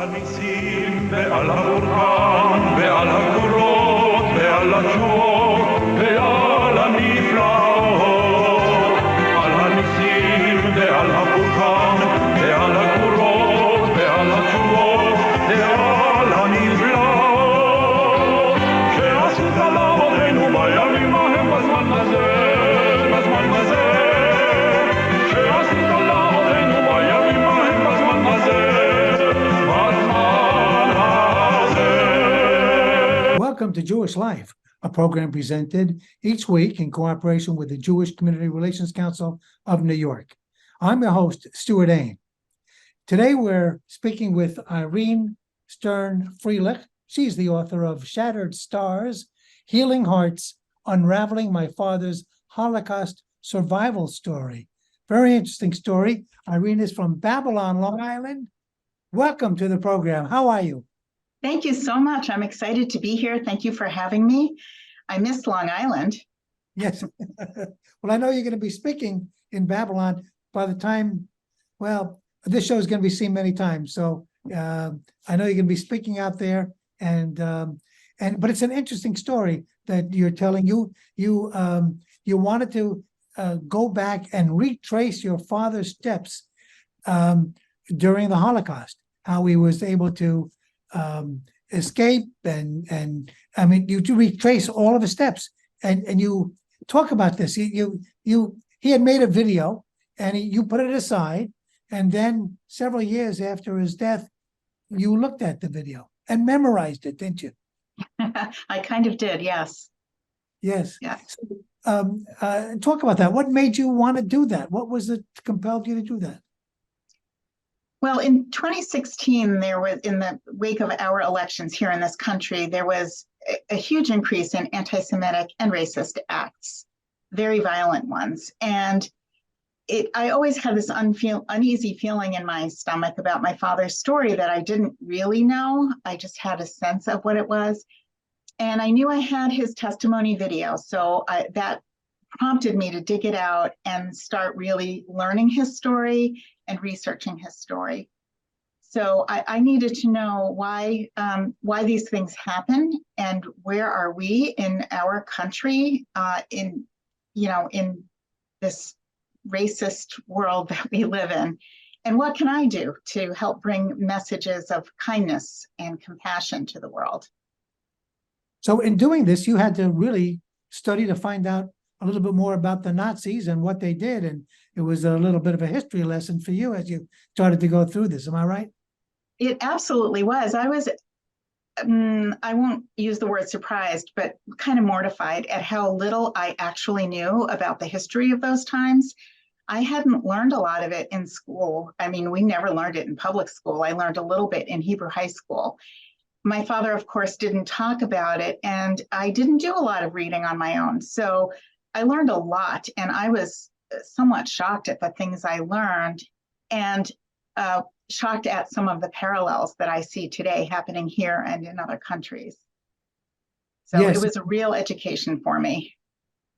הניסים ועל הברכן ועל הגבורות ועל התשועות ועל הנפלאות, על הניסים ועל הברכן ועל הגבורות ועל התשועות ועל הנפלאות שעשית לאבותינו בימים ההם בזמן הזה, בזמן הזה שעשית לאבותינו בימים ההם בזמן הזה. Welcome to Jewish Life, a program presented each week in cooperation with the Jewish Community Relations Council of New York. I'm your host, Stewart Ain. Today we're speaking with Irene Frielich. She's the author of Shattered Stars, Healing Hearts, Unraveling My Father's Holocaust Survival Story. Very interesting story. Irene is from Babylon, Long Island. Welcome to the program. How are you? Thank you so much. I'm excited to be here. Thank you for having me. I missed Long Island. Yes. Well, I know you're going to be speaking in Babylon by the time, well, this show is going to be seen many times. So I know you're going to be speaking out there, but it's an interesting story that you're telling. You wanted to go back and retrace your father's steps during the Holocaust, how he was able to escape, and I mean, you retrace all of his steps, and you talk about this. He had made a video, and you put it aside, and then several years after his death, you looked at the video and memorized it, didn't you? I kind of did, yes. Yes. Yeah. So, talk about that. What made you want to do that? What was it compelled you to do that? Well, in 2016, there was, in the wake of our elections here in this country, there was a huge increase in anti-Semitic and racist acts, very violent ones. And I always had this uneasy feeling in my stomach about my father's story that I didn't really know. I just had a sense of what it was. And I knew I had his testimony video. So that prompted me to dig it out and start really learning his story and researching his story. So I needed to know why these things happen and where are we in our country in this racist world that we live in, and what can I do to help bring messages of kindness and compassion to the world. So in doing this, you had to really study to find out a little bit more about the Nazis and what they did. And it was a little bit of a history lesson for you as you started to go through this. Am I right? It absolutely was. I was, I won't use the word surprised, but kind of mortified at how little I actually knew about the history of those times. I hadn't learned a lot of it in school. I mean, we never learned it in public school. I learned a little bit in Hebrew high school. My father, of course, didn't talk about it, and I didn't do a lot of reading on my own. So I learned a lot, and I was somewhat shocked at the things I learned, and shocked at some of the parallels that I see today happening here and in other countries. So yes, it was a real education for me.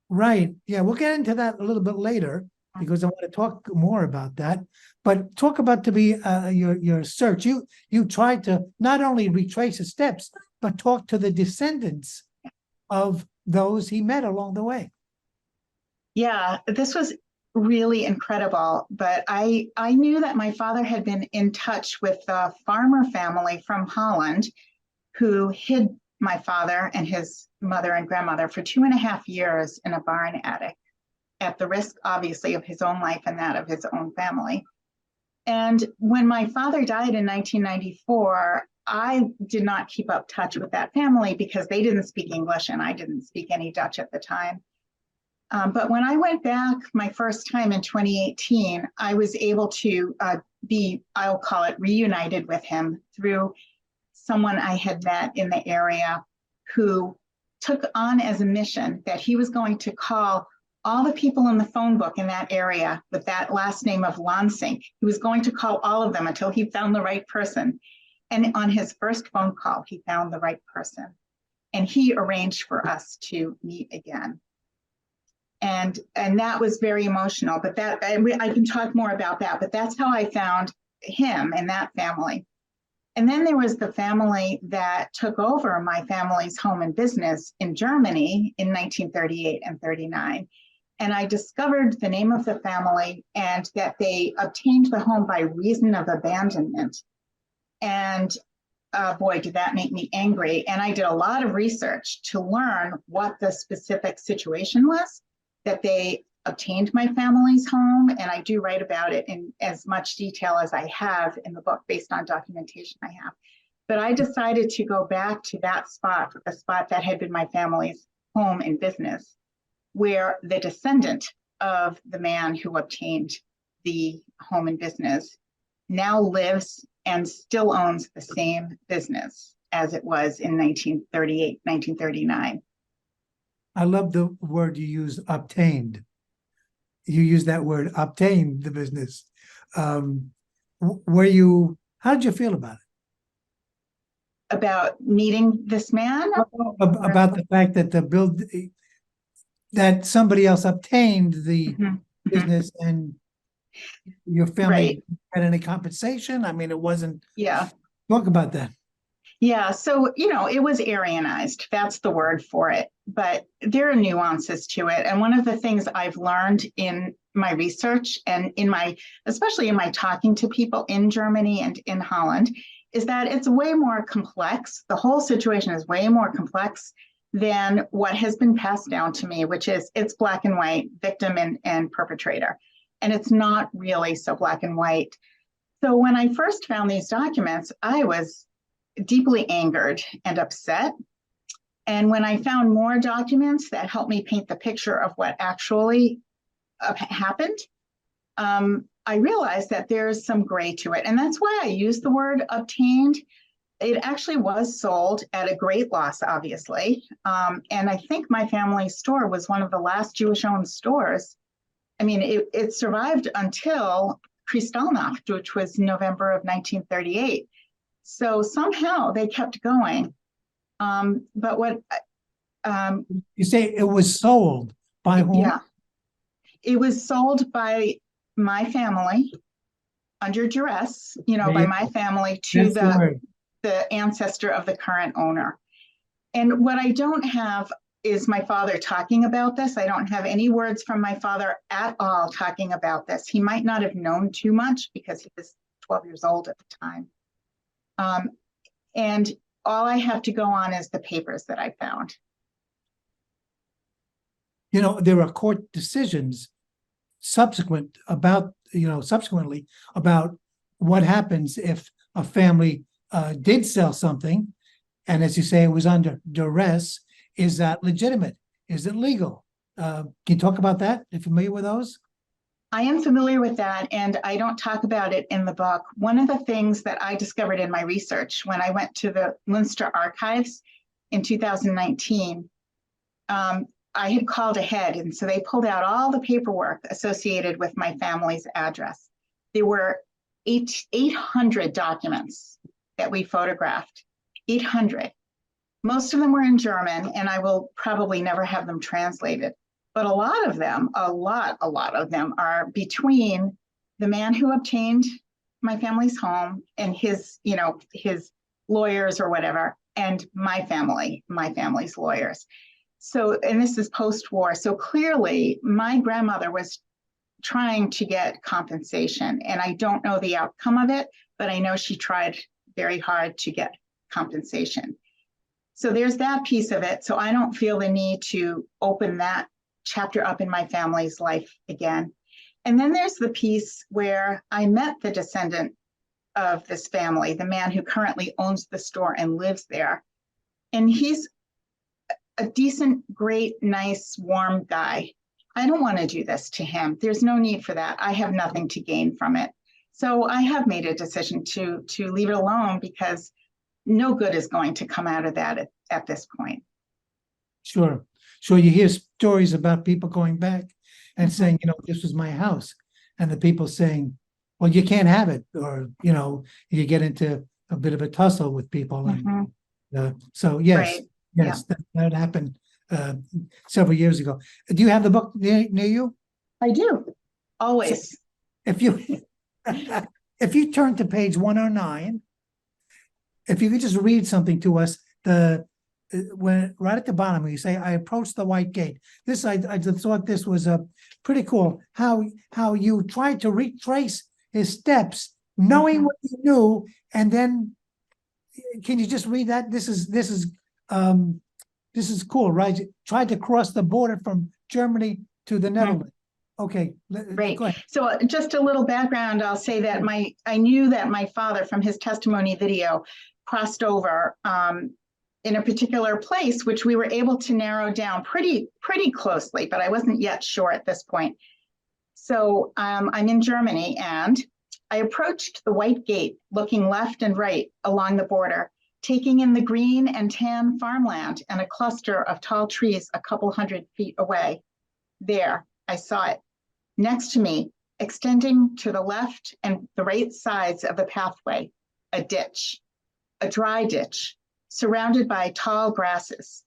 Right. Yeah, we'll get into that a little bit later because I want to talk more about that. But talk about your search. You tried to not only retrace his steps, but talk to the descendants of those he met along the way. Yeah, this was really incredible. But I knew that my father had been in touch with a farmer family from Holland who hid my father and his mother and grandmother for 2.5 years in a barn attic, at the risk, obviously, of his own life and that of his own family. And when my father died in 1994, I did not keep up touch with that family because they didn't speak English and I didn't speak any Dutch at the time. But when I went back my first time in 2018, I was able to I'll call it, reunited with him through someone I had met in the area who took on as a mission that he was going to call all the people in the phone book in that area with that last name of Lansing. He was going to call all of them until he found the right person. And on his first phone call, he found the right person. And he arranged for us to meet again. And that was very emotional, but I can talk more about that, but that's how I found him and that family. And then there was the family that took over my family's home and business in Germany in 1938 and 39. And I discovered the name of the family and that they obtained the home by reason of abandonment. And boy, did that make me angry. And I did a lot of research to learn what the specific situation was that they obtained my family's home. And I do write about it in as much detail as I have in the book based on documentation I have. But I decided to go back to that spot, the spot that had been my family's home and business, where the descendant of the man who obtained the home and business now lives and still owns the same business as it was in 1938, 1939. I love the word you use, obtained. You use that word, obtained the business. How did you feel about it? About meeting this man? About the fact that that somebody else obtained the business and your family had any compensation? I mean, it wasn't. Yeah. Talk about that. Yeah. So, it was Aryanized. That's the word for it. But there are nuances to it. And one of the things I've learned in my research and especially in my talking to people in Germany and in Holland, is that it's way more complex. The whole situation is way more complex than what has been passed down to me, which is it's black and white, victim and perpetrator. And it's not really so black and white. So when I first found these documents, I was deeply angered and upset. And when I found more documents that helped me paint the picture of what actually happened, I realized that there's some gray to it. And that's why I use the word obtained. It actually was sold at a great loss, obviously. And I think my family's store was one of the last Jewish-owned stores. I mean, it survived until Kristallnacht, which was November of 1938. So somehow they kept going. But what you say it was sold by whom? Yeah, it was sold by my family under duress, by my family to the ancestor of the current owner. And what I don't have is my father talking about this. I don't have any words from my father at all talking about this. He might not have known too much because he was 12 years old at the time. And all I have to go on is the papers that I found. There are court decisions subsequently about what happens if a family did sell something, and as you say, it was under duress. Is that legitimate? Is it legal? Can you talk about that? Are you familiar with those? I am familiar with that, and I don't talk about it in the book. One of the things that I discovered in my research when I went to the Munster archives in 2019, I had called ahead, and so they pulled out all the paperwork associated with my family's address. There were 800 documents that we photographed, 800. Most of them were in German, and I will probably never have them translated. But a lot of them are between the man who obtained my family's home and his lawyers or whatever, and my family's lawyers. So, and this is post-war. So clearly my grandmother was trying to get compensation, and I don't know the outcome of it, but I know she tried very hard to get compensation. So there's that piece of it. So I don't feel the need to open that chapter up in my family's life again. And then there's the piece where I met the descendant of this family, the man who currently owns the store and lives there. And he's a decent, great, nice, warm guy. I don't want to do this to him. There's no need for that. I have nothing to gain from it. So I have made a decision to leave it alone because no good is going to come out of that at this point. Sure. So you hear stories about people going back and saying, this was my house. And the people saying, well, you can't have it. Or, you get into a bit of a tussle with people. And so, yes, right. yes, yeah. that happened several years ago. Do you have the book near you? I do. Always. So if you turn to page 109, if you could just read something to us, when right at the bottom, when you say, I approached the white gate. This, I just thought this was pretty cool, how you tried to retrace his steps, knowing what you knew, and then, can you just read that? This is cool, right? You tried to cross the border from Germany to the Netherlands. Okay, Great. go ahead. So just a little background, I'll say that I knew that my father, from his testimony video, crossed over in a particular place, which we were able to narrow down pretty closely, but I wasn't yet sure at this point. So I'm in Germany, and I approached the white gate, looking left and right along the border, taking in the green and tan farmland and a cluster of tall trees a couple 100 feet away. There, I saw it. Next to me, extending to the left and the right sides of the pathway, a ditch, a dry ditch, surrounded by tall grasses.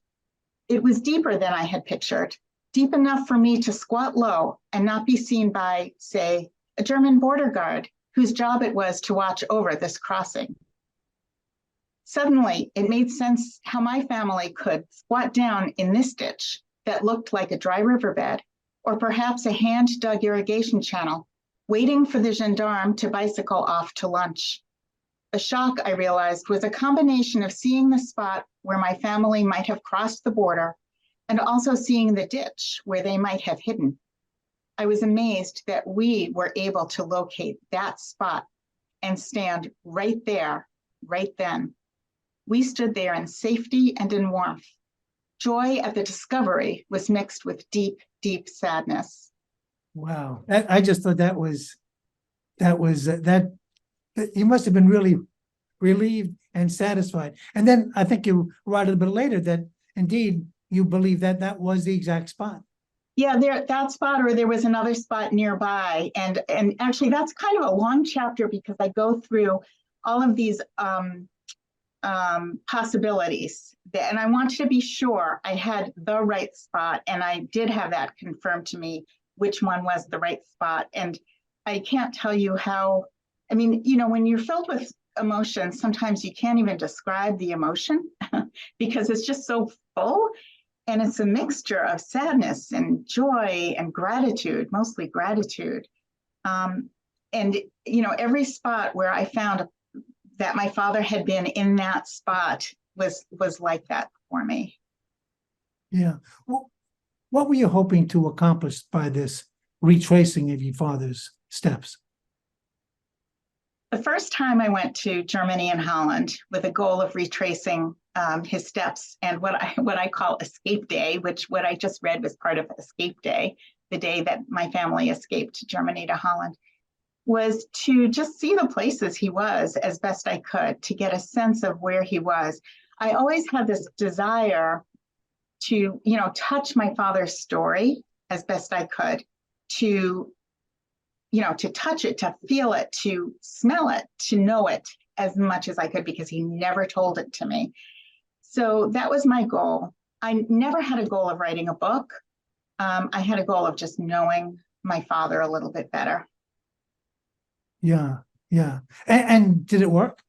It was deeper than I had pictured, deep enough for me to squat low and not be seen by, say, a German border guard whose job it was to watch over this crossing. Suddenly, it made sense how my family could squat down in this ditch that looked like a dry riverbed, or perhaps a hand-dug irrigation channel, waiting for the gendarme to bicycle off to lunch. A shock, I realized, was a combination of seeing the spot where my family might have crossed the border and also seeing the ditch where they might have hidden. I was amazed that we were able to locate that spot and stand right there, right then. We stood there in safety and in warmth. Joy at the discovery was mixed with deep, deep sadness. Wow, I just thought that you must have been really relieved and satisfied. And then I think you write a little bit later that indeed you believe that that was the exact spot. Yeah, that spot, or there was another spot nearby, and actually that's kind of a long chapter because I go through all of these possibilities, and I wanted to be sure I had the right spot, and I did have that confirmed to me which one was the right spot. And I can't tell you how, I mean, you know, when you're filled with emotion, sometimes you can't even describe the emotion because it's just so full, and it's a mixture of sadness and joy and gratitude, mostly gratitude. And you know, every spot where I found that my father had been in that spot was like that for me. Yeah. Well, what were you hoping to accomplish by this retracing of your father's steps? The first time I went to Germany and Holland with a goal of retracing his steps, and what I call escape day, which what I just read was part of escape day, the day that my family escaped Germany to Holland, was to just see the places he was as best I could, to get a sense of where he was. I always had this desire to, you know, touch my father's story as best I could, to, you know, to touch it, to feel it, to smell it, to know it as much as I could, because he never told it to me. So that was my goal. I never had a goal of writing a book. I had a goal of just knowing my father a little bit better. Yeah, yeah. And did it work?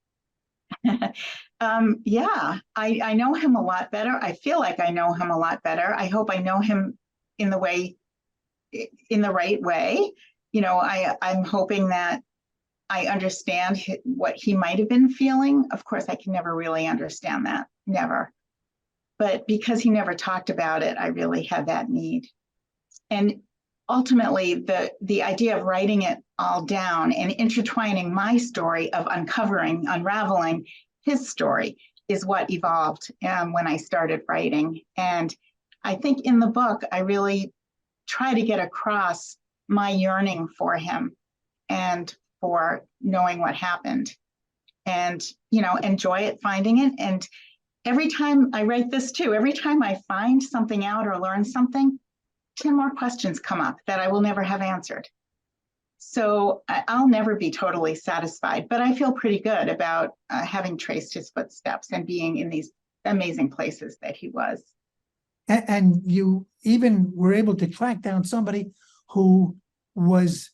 Yeah, I know him a lot better. I feel like I know him a lot better. I hope I know him in the right way. You know, I'm hoping that I understand what he might have been feeling. Of course, I can never really understand that, never. But because he never talked about it, I really had that need. And ultimately, the idea of writing it all down and intertwining my story of unraveling his story is what evolved when I started writing. And I think in the book, I really try to get across my yearning for him and for knowing what happened, and, you know, enjoy it, finding it. And every time I write this too, every time I find something out or learn something, 10 more questions come up that I will never have answered. So I'll never be totally satisfied, but I feel pretty good about having traced his footsteps and being in these amazing places that he was. And you even were able to track down somebody who was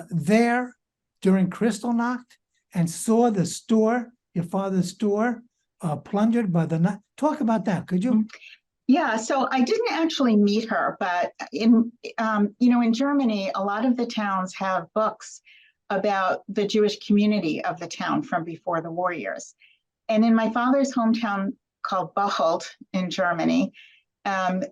there during Kristallnacht and saw the store your father's store plundered by the Nazis. Talk about that, could you? Yeah, so I didn't actually meet her, but in in Germany, a lot of the towns have books about the Jewish community of the town from before the war years. And in my father's hometown called Bocholt in Germany,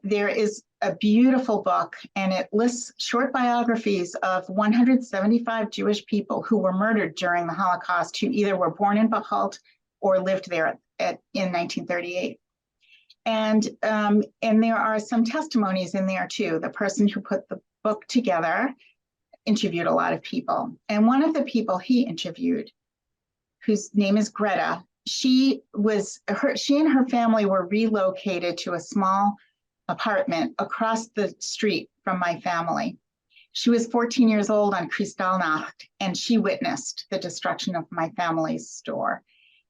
there is a beautiful book, and it lists short biographies of 175 Jewish people who were murdered during the Holocaust, who either were born in Bocholt or lived there in 1938. And there are some testimonies in there too. The person who put the book together interviewed a lot of people. And one of the people he interviewed, whose name is Greta, she and her family were relocated to a small apartment across the street from my family. She was 14 years old on Kristallnacht, and she witnessed the destruction of my family's store.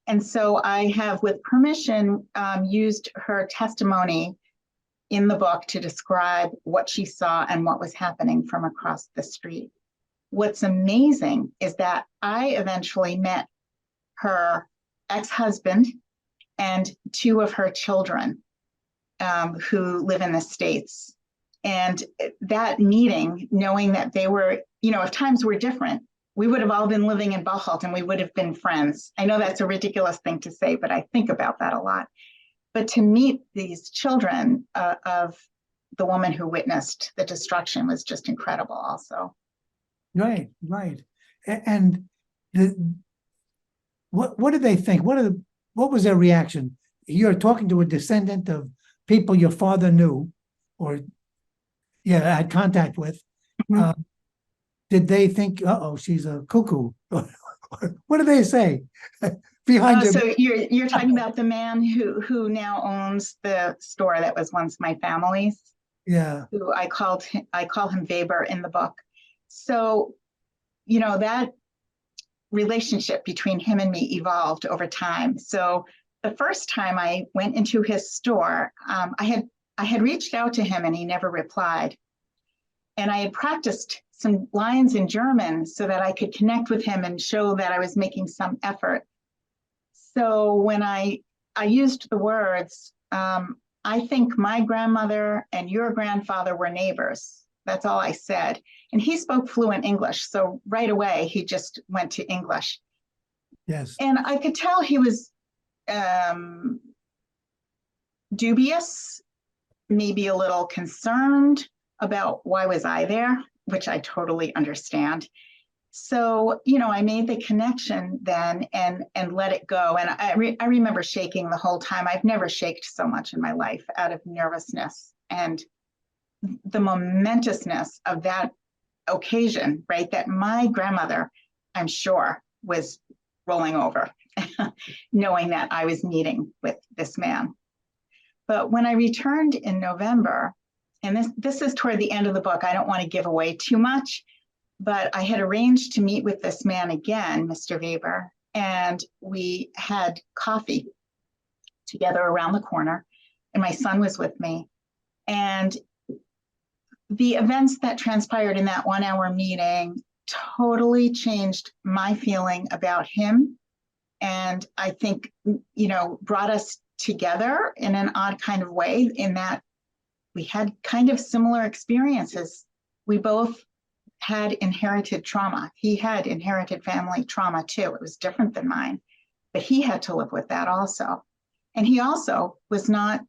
And so I have, with permission, used her testimony in the book to describe what she saw and what was happening from across the street. What's amazing is that I eventually met her ex-husband and two of her children who live in the States. And that meeting, knowing that they were, if times were different, we would have all been living in Bocholt and we would have been friends. I know that's a ridiculous thing to say, but I think about that a lot. But to meet these children of the woman who witnessed the destruction was just incredible also. Right. And what did they think? What was their reaction? You're talking to a descendant of people your father knew or had contact with. Mm-hmm. Did they think, she's a cuckoo? What did they say? Behind you. So you're talking about the man who now owns the store that was once my family's. Yeah. Who I call him Weber in the book. So, that relationship between him and me evolved over time. So the first time I went into his store, I had reached out to him and he never replied. And I had practiced some lines in German so that I could connect with him and show that I was making some effort. So when I used the words, I think my grandmother and your grandfather were neighbors. That's all I said. And he spoke fluent English. So right away, he just went to English. Yes. And I could tell he was dubious, maybe a little concerned about why was I there, which I totally understand. So, I made the connection then and let it go. And I remember shaking the whole time. I've never shaken so much in my life out of nervousness and the momentousness of that occasion, right? That my grandmother, I'm sure, was rolling over, knowing that I was meeting with this man. But when I returned in November, and this is toward the end of the book, I don't want to give away too much, but I had arranged to meet with this man again, Mr. Weber, and we had coffee together around the corner, and my son was with me. And the events that transpired in that 1 hour meeting totally changed my feeling about him. And I think, brought us together in an odd kind of way, in that we had kind of similar experiences. We both had inherited trauma. He had inherited family trauma too. It was different than mine, but he had to live with that also. And he also was not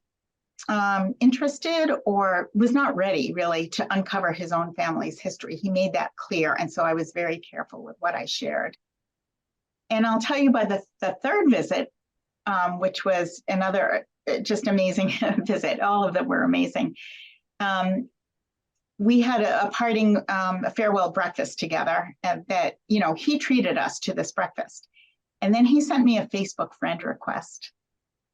interested or was not ready really to uncover his own family's history. He made that clear. And so I was very careful with what I shared. And I'll tell you, by the third visit, which was another just amazing visit, all of them were amazing. We had a parting, a farewell breakfast together, and that, he treated us to this breakfast. And then he sent me a Facebook friend request.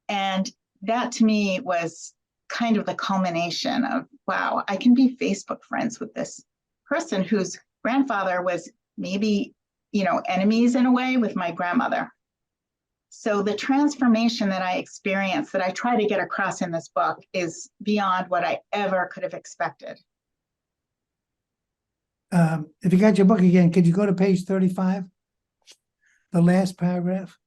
And that to me was kind of the culmination of, wow, I can be Facebook friends with this person whose grandfather was maybe, enemies in a way with my grandmother. So the transformation that I experienced, that I try to get across in this book, is beyond what I ever could have expected. If you got your book again, could you go to page 35? The last paragraph.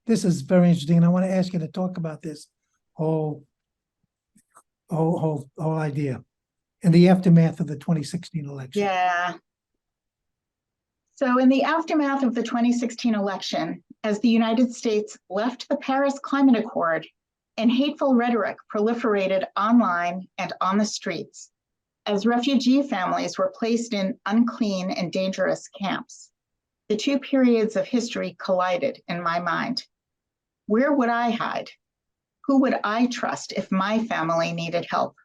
this is very interesting, and I want to ask you to talk about this whole idea in the aftermath of the 2016 election. Yeah. So in the aftermath of the 2016 election, as the United States left the Paris Climate Accord and hateful rhetoric proliferated online and on the streets, as refugee families were placed in unclean and dangerous camps, the two periods of history collided in my mind. Where would I hide? Who would I trust if my family needed help?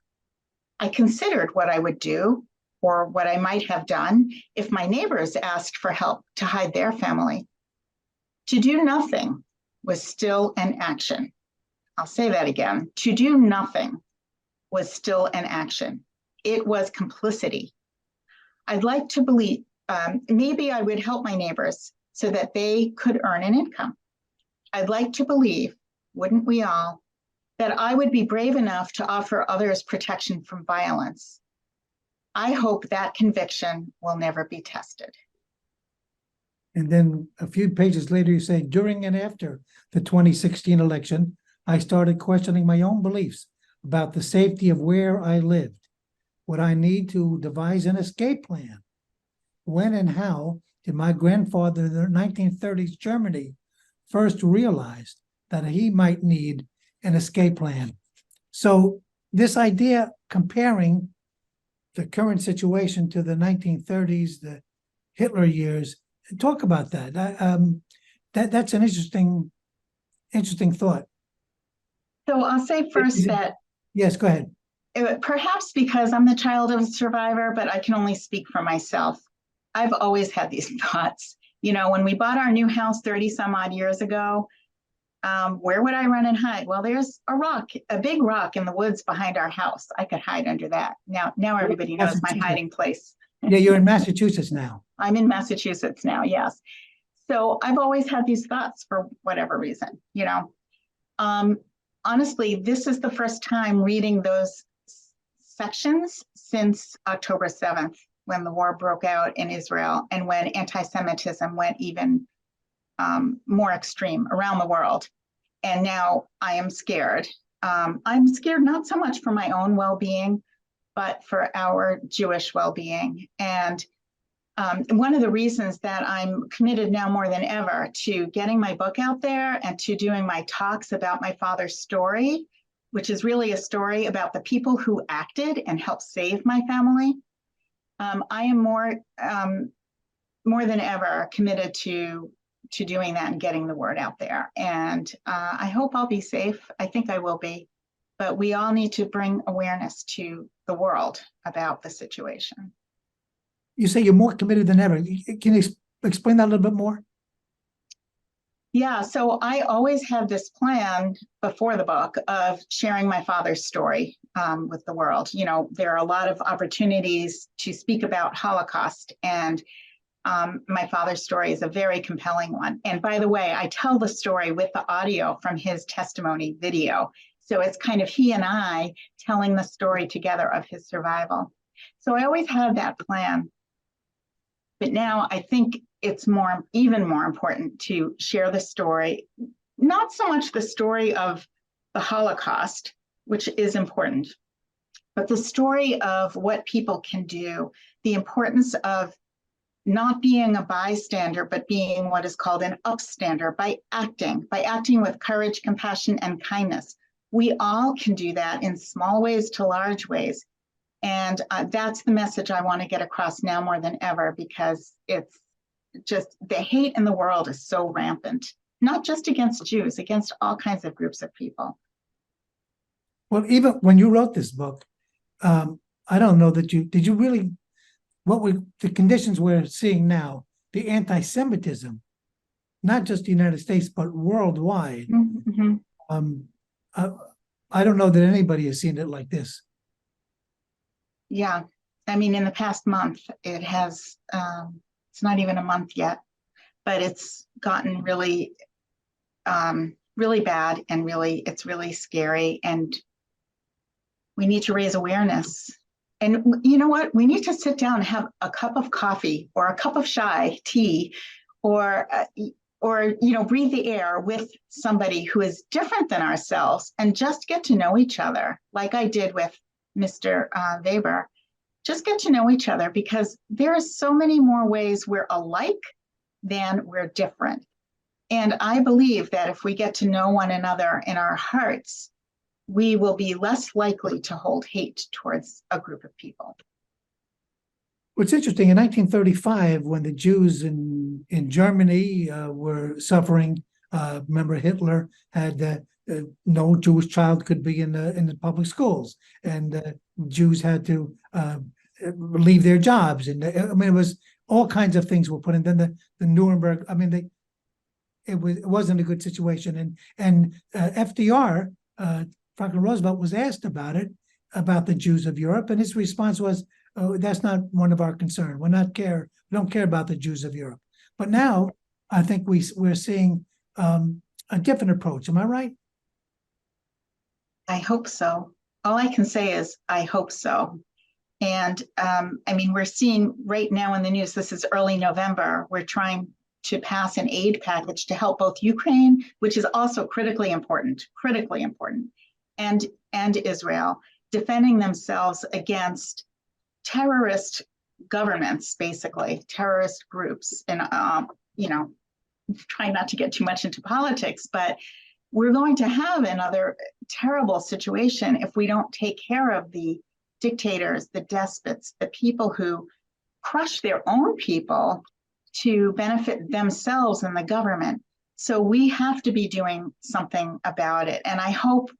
I considered what I would do or what I might have done if my neighbors asked for help to hide their family. To do nothing was still an action. I'll say that again. To do nothing was still an action. It was complicity. I'd like to believe maybe I would help my neighbors so that they could earn an income. I'd like to believe, wouldn't we all, that I would be brave enough to offer others protection from violence. I hope that conviction will never be tested. And then a few pages later, you say, during and after the 2016 election, I started questioning my own beliefs about the safety of where I lived. Would I need to devise an escape plan? When and how did my grandfather in the 1930s Germany first realize that he might need an escape plan? So this idea comparing the current situation to the 1930s, the Hitler years, talk about that. That's an interesting thought. So I'll say first that yes, go ahead. Perhaps because I'm the child of a survivor, but I can only speak for myself. I've always had these thoughts. You know, when we bought our new house 30 some odd years ago, where would I run and hide? Well, there's a big rock in the woods behind our house. I could hide under that. Now everybody knows my hiding place. Yeah, you're in Massachusetts now. I'm in Massachusetts now, yes. So I've always had these thoughts for whatever reason, you know. Honestly, this is the first time reading those sections since October 7th, when the war broke out in Israel and when anti-Semitism went even more extreme around the world. And now I am scared. I'm scared not so much for my own well-being, but for our Jewish well-being. And one of the reasons that I'm committed now more than ever to getting my book out there and to doing my talks about my father's story, which is really a story about the people who acted and helped save my family. I am more than ever committed to doing that and getting the word out there. And I hope I'll be safe. I think I will be. But we all need to bring awareness to the world about the situation. You say you're more committed than ever. Can you explain that a little bit more? Yeah, so I always had this plan before the book of sharing my father's story with the world. You know, there are a lot of opportunities to speak about Holocaust, and my father's story is a very compelling one. And by the way, I tell the story with the audio from his testimony video. So it's kind of he and I telling the story together of his survival. So I always had that plan. But now I think it's even more important to share the story, not so much the story of the Holocaust, which is important, but the story of what people can do, the importance of not being a bystander, but being what is called an upstander by acting with courage, compassion, and kindness. We all can do that in small ways to large ways. And that's the message I want to get across now more than ever, because it's just the hate in the world is so rampant, not just against Jews, against all kinds of groups of people. Well, even when you wrote this book, I don't know that did you really, the conditions we're seeing now, the anti-Semitism, not just the United States, but worldwide. Mm-hmm. I don't know that anybody has seen it like this. Yeah, I mean, in the past month, it has, it's not even a month yet, but it's gotten really, really bad, and it's really scary, and we need to raise awareness. And you know what? We need to sit down and have a cup of coffee or a cup of tea or breathe the air with somebody who is different than ourselves and just get to know each other, like I did with Mr. Weber. Just get to know each other, because there are so many more ways we're alike than we're different. And I believe that if we get to know one another in our hearts, we will be less likely to hold hate towards a group of people. What's interesting, in 1935, when the Jews in Germany were suffering, remember Hitler had no Jewish child could be in the public schools, and Jews had to leave their jobs, and I mean, it was all kinds of things were put in. Then the Nuremberg, I mean, it wasn't a good situation, and FDR, Franklin Roosevelt, was asked about the Jews of Europe, and his response was, "Oh, that's not one of our concern. We don't care about the Jews of Europe." But now I think we're seeing a different approach. Am I right? I hope so. All I can say is I hope so. And I mean, we're seeing right now in the news, this is early November, we're trying to pass an aid package to help both Ukraine, which is also critically important, and Israel, defending themselves against terrorist governments, basically terrorist groups. And trying not to get too much into politics, but we're going to have another terrible situation if we don't take care of the dictators, the despots, the people who crush their own people to benefit themselves and the government. So we have to be doing something about it. And I hope,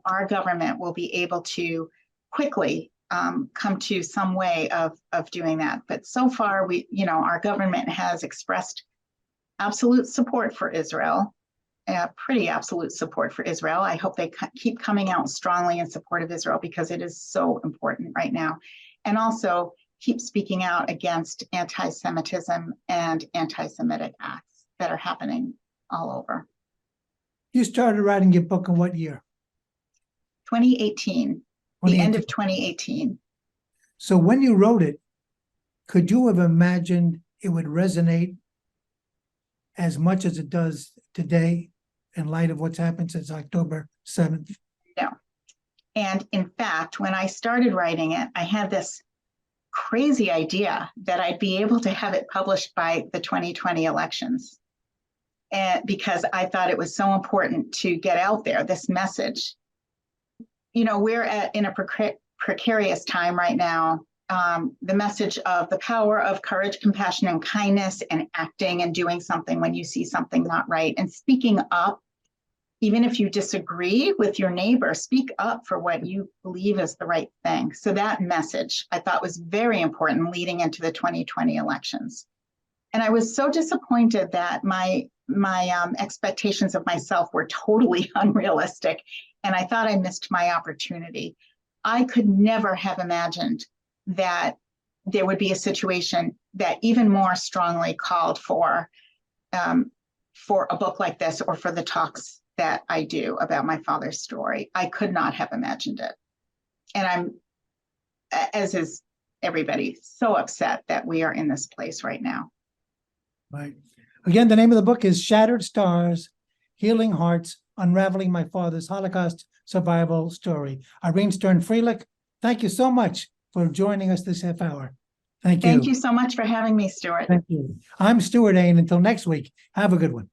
our government will be able to quickly come to some way of doing that. But so far, our government has expressed absolute support for Israel, pretty absolute support for Israel. I hope they keep coming out strongly in support of Israel, because it is so important right now. And also keep speaking out against anti-Semitism and anti-Semitic acts that are happening all over. You started writing your book in what year? 2018, the end of 2018. So when you wrote it, could you have imagined it would resonate as much as it does today in light of what's happened since October 7th? No. And in fact, when I started writing it, I had this crazy idea that I'd be able to have it published by the 2020 elections. And because I thought it was so important to get out there, this message. We're in a precarious time right now. The message of the power of courage, compassion, and kindness, and acting and doing something when you see something not right, and speaking up, even if you disagree with your neighbor, speak up for what you believe is the right thing. So that message I thought was very important leading into the 2020 elections. And I was so disappointed that my expectations of myself were totally unrealistic, and I thought I missed my opportunity. I could never have imagined that there would be a situation that even more strongly called for a book like this, or for the talks that I do about my father's story. I could not have imagined it. And I'm, as is everybody, so upset that we are in this place right now. Right. Again, the name of the book is Shattered Stars, Healing Hearts, Unraveling My Father's Holocaust Survival Story. Irene Frielich, thank you so much for joining us this half hour. Thank you. Thank you so much for having me, Stewart. Thank you. I'm Stewart Ain. Until next week, have a good one.